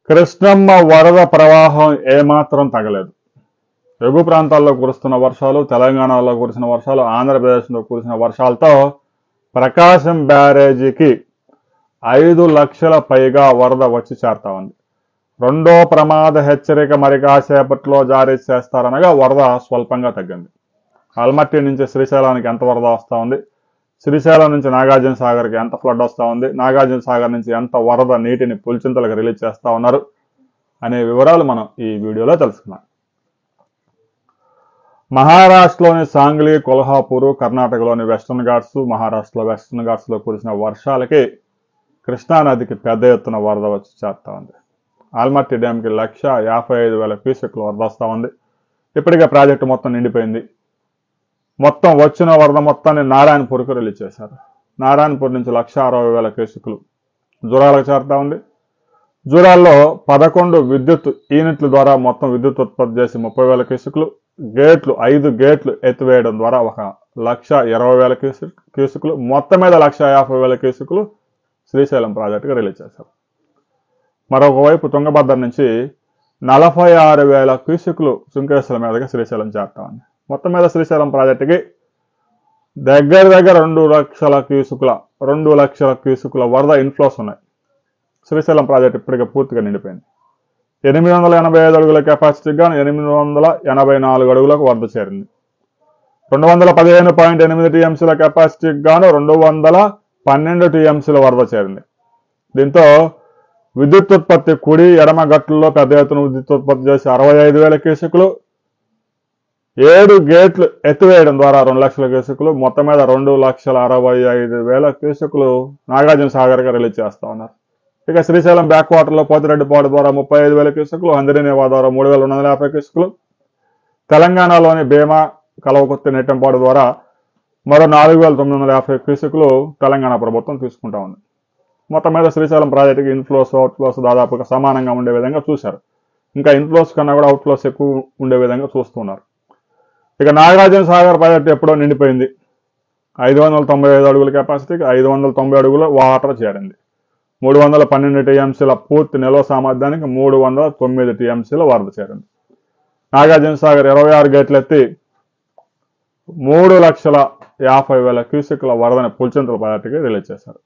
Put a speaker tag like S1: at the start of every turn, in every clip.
S1: కృష్ణమ్మ వరద ప్రవాహం ఏమాత్రం తగలేదు. ఎగువ ప్రాంతాల్లో కురుస్తున్న వర్షాలు, తెలంగాణలో కురిసిన వర్షాలు, ఆంధ్రప్రదేశ్లో కురిసిన వర్షాలతో ప్రకాశం బ్యారేజీకి 5 లక్షల పైగా వరద వచ్చి చేరుతా ఉంది. రెండో ప్రమాద హెచ్చరిక మరి కాసేపట్లో జారీ చేస్తారనగా వరద స్వల్పంగా తగ్గింది. ఆల్మట్టి నుంచి శ్రీశైలానికి ఎంత వరద వస్తూ ఉంది, శ్రీశైలం నుంచి నాగార్జున సాగర్కి ఎంత ఫ్లడ్ వస్తూ ఉంది, నాగార్జున సాగర్ నుంచి ఎంత వరద నీటిని పులిచింతలకు రిలీజ్ చేస్తూ ఉన్నారు అనే వివరాలు మనం ఈ వీడియోలో తెలుసుకున్నాం. మహారాష్ట్రలోని సాంగ్లీ, కొల్హాపూర్, కర్ణాటకలోని వెస్టర్న్ ఘాట్స్, మహారాష్ట్రలో వెస్టర్న్ ఘాట్స్లో కురిసిన వర్షాలకి కృష్ణానదికి పెద్ద ఎత్తున వరద వచ్చి చేరుతా ఉంది. ఆల్మట్టి డ్యాంకి 1,55,000 క్యూసెక్లు వరద వస్తూ ఉంది. ఇప్పటికే ప్రాజెక్టు మొత్తం నిండిపోయింది. మొత్తం వచ్చిన వరద మొత్తాన్ని నారాయణపూర్కు రిలీజ్ చేశారు. నారాయణపూర్ నుంచి 1,60,000 క్యూసెక్లు జూరాలకు చేరుతా ఉంది. జూరాల్లో 11 విద్యుత్ యూనిట్ల ద్వారా మొత్తం విద్యుత్ ఉత్పత్తి చేసి 30,000 క్యూసెక్లు, 5 గేట్లు ఎత్తివేయడం ద్వారా 1,20,000 క్యూసెక్లు, మొత్తం మీద 1,50,000 క్యూసెక్లు శ్రీశైలం ప్రాజెక్టుగా రిలీజ్ చేశారు. మరొక వైపు తుంగభద్ర నుంచి 46,000 క్యూసెక్లు సుంకేశ్వర మీదుగా శ్రీశైలం చేరుతా ఉంది. మొత్తం మీద శ్రీశైలం ప్రాజెక్టుకి దగ్గర 2 లక్షల క్యూసెక్ల వరద ఇన్ఫ్లోస్ ఉన్నాయి. శ్రీశైలం ప్రాజెక్టు ఇప్పటికే పూర్తిగా నిండిపోయింది. 885 అడుగుల కెపాసిటీకి గాను 884 అడుగులకు వరద చేరింది. 215.8 టీఎంసీల కెపాసిటీకి గాను 212 టీఎంసీల వరద చేరింది. దీంతో విద్యుత్ ఉత్పత్తి కుడి ఎడమ గట్టుల్లో పెద్ద ఎత్తున విద్యుత్ ఉత్పత్తి చేసి 65,000 క్యూసెక్లు, 7 గేట్లు ఎత్తివేయడం ద్వారా 2 లక్షల క్యూసెక్లు, మొత్తం మీద 2,65,000 క్యూసెక్లు నాగార్జున సాగర్గా రిలీజ్ చేస్తా ఉన్నారు. ఇక శ్రీశైలం బ్యాక్ వాటర్లో పోతిరెడ్డిపాడు ద్వారా 35,000 క్యూసెక్లు, హందిరినేవా ద్వారా 3,250 క్యూసెక్లు, తెలంగాణలోని భీమా, కలవకుర్తి, నెట్టంపాడు ద్వారా మరో 4,950 క్యూసెక్లు తెలంగాణ ప్రభుత్వం తీసుకుంటా ఉంది. మొత్తం మీద శ్రీశైలం ప్రాజెక్టుకి ఇన్ఫ్లోస్, అవుట్ఫ్లోస్ దాదాపుగా సమానంగా ఉండే విధంగా చూశారు. ఇంకా ఇన్ఫ్లోస్ కన్నా కూడా అవుట్ఫ్లోస్ ఎక్కువ ఉండే విధంగా చూస్తున్నారు. ఇక నాగార్జున సాగర్ ప్రాజెక్టు ఎప్పుడో నిండిపోయింది. 595 అడుగుల కెపాసిటీకి 590 అడుగుల వాటర్ చేరింది. 312 టీఎంసీల పూర్తి నిల్వ సామర్థ్యానికి 309 టీఎంసీల వరద చేరింది. నాగార్జున సాగర్ 26 గేట్లు ఎత్తి 3,50,000 క్యూసెక్ల వరదని పులిచింతల ప్రాజెక్టుకి రిలీజ్ చేశారు.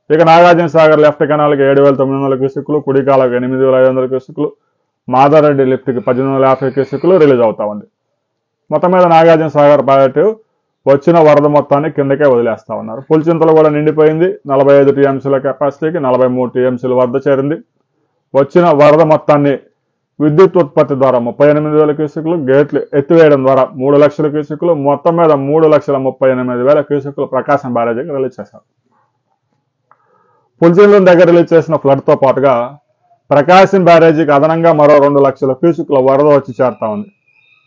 S1: ఇక నాగార్జున సాగర్ లెఫ్ట్ కెనాల్కి 7,900 క్యూసెక్లు, కుడి కాలకు 8,500 క్యూసెక్లు, మాదారెడ్డి లిఫ్ట్కి 1,850 క్యూసెక్లు రిలీజ్ అవుతా ఉంది. మొత్తం మీద నాగార్జున సాగర్ ప్రాజెక్టు వచ్చిన వరద మొత్తాన్ని కిందకే వదిలేస్తా ఉన్నారు. పులిచింతలు కూడా నిండిపోయింది. 45 టీఎంసీల కెపాసిటీకి 43 టీఎంసీల వరద చేరింది. వచ్చిన వరద మొత్తాన్ని విద్యుత్ ఉత్పత్తి ద్వారా 38,000 క్యూసెక్లు, గేట్లు ఎత్తివేయడం ద్వారా 3 లక్షల క్యూసెక్లు, మొత్తం మీద 3,38,000 క్యూసెక్లు ప్రకాశం బ్యారేజీకి రిలీజ్ చేశారు. పులిచింతల దగ్గర రిలీజ్ చేసిన ఫ్లడ్తో పాటుగా ప్రకాశం బ్యారేజీకి అదనంగా మరో 2 లక్షల క్యూసెక్ల వరద వచ్చి చేరుతా ఉంది.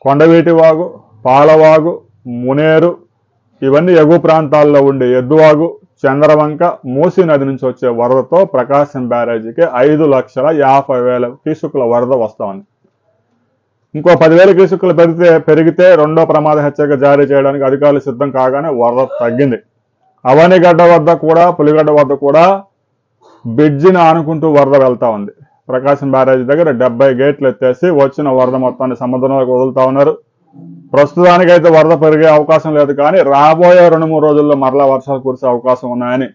S1: కొండవీటి వాగు, పాలవాగు, మునేరు ఇవన్నీ ఎగువ ప్రాంతాల్లో ఉండే ఎద్దువాగు, చంద్రవంక, మూసీ నది నుంచి వచ్చే వరదతో ప్రకాశం బ్యారేజీకి 5,50,000 క్యూసెక్ల వరద వస్తా ఉంది. ఇంకో 10,000 క్యూసెక్లు పెరిగితే రెండో ప్రమాద హెచ్చరిక జారీ చేయడానికి అధికారులు సిద్ధం కాగానే వరద తగ్గింది. అవనిగడ్డ వద్ద కూడా, పులిగడ్డ వద్ద కూడా బ్రిడ్జిని ఆనుకుంటూ వరద వెళ్తా ఉంది. ప్రకాశం బ్యారేజీ దగ్గర 70 గేట్లు ఎత్తేసి వచ్చిన వరద మొత్తాన్ని సముద్రంలోకి వదులుతా ఉన్నారు. ప్రస్తుతానికైతే వరద పెరిగే అవకాశం లేదు, కానీ రాబోయే 2-3 రోజుల్లో మరలా వర్షాలు కురిసే అవకాశం ఉన్నాయని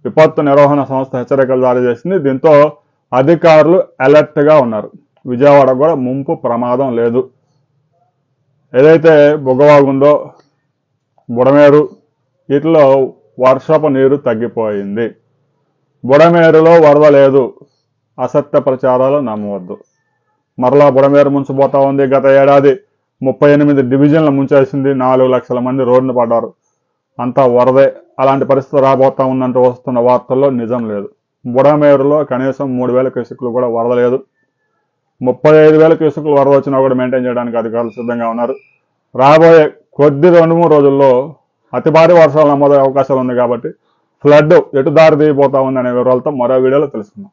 S1: విపత్తు నిర్వహణ సంస్థ హెచ్చరికలు జారీ చేసింది. దీంతో అధికారులు అలర్ట్ గా ఉన్నారు. విజయవాడ కూడా ముంపు ప్రమాదం లేదు. ఏదైతే బుగ్గవాగుందో, బుడమేరు వీటిలో వర్షపు నీరు తగ్గిపోయింది. బుడమేరులో వరద లేదు, అసత్య ప్రచారాలు నమ్మవద్దు. మరలా బుడమేరు ముంచిపోతా ఉంది. గత ఏడాది 38 డివిజన్లు ముంచేసింది. 4 లక్షల మంది రోడ్డున పడ్డారు. అంతా వరదే. అలాంటి పరిస్థితి రాబోతా ఉందంటూ వస్తున్న వార్తల్లో నిజం లేదు. బుడమేరులో కనీసం 3,000 క్యూసెక్లు కూడా వరద లేదు. 35,000 క్యూసెక్లు వరద వచ్చినా కూడా మెయింటైన్ చేయడానికి అధికారులు సిద్ధంగా ఉన్నారు. రాబోయే కొద్ది 2-3 రోజుల్లో అతి భారీ వర్షాలు నమోదయ్యే అవకాశాలు ఉంది. కాబట్టి ఫ్లడ్ ఎటు దారి తీయబోతా ఉంది అనే వివరాలతో మరో వీడియోలో తెలుసుకుందాం.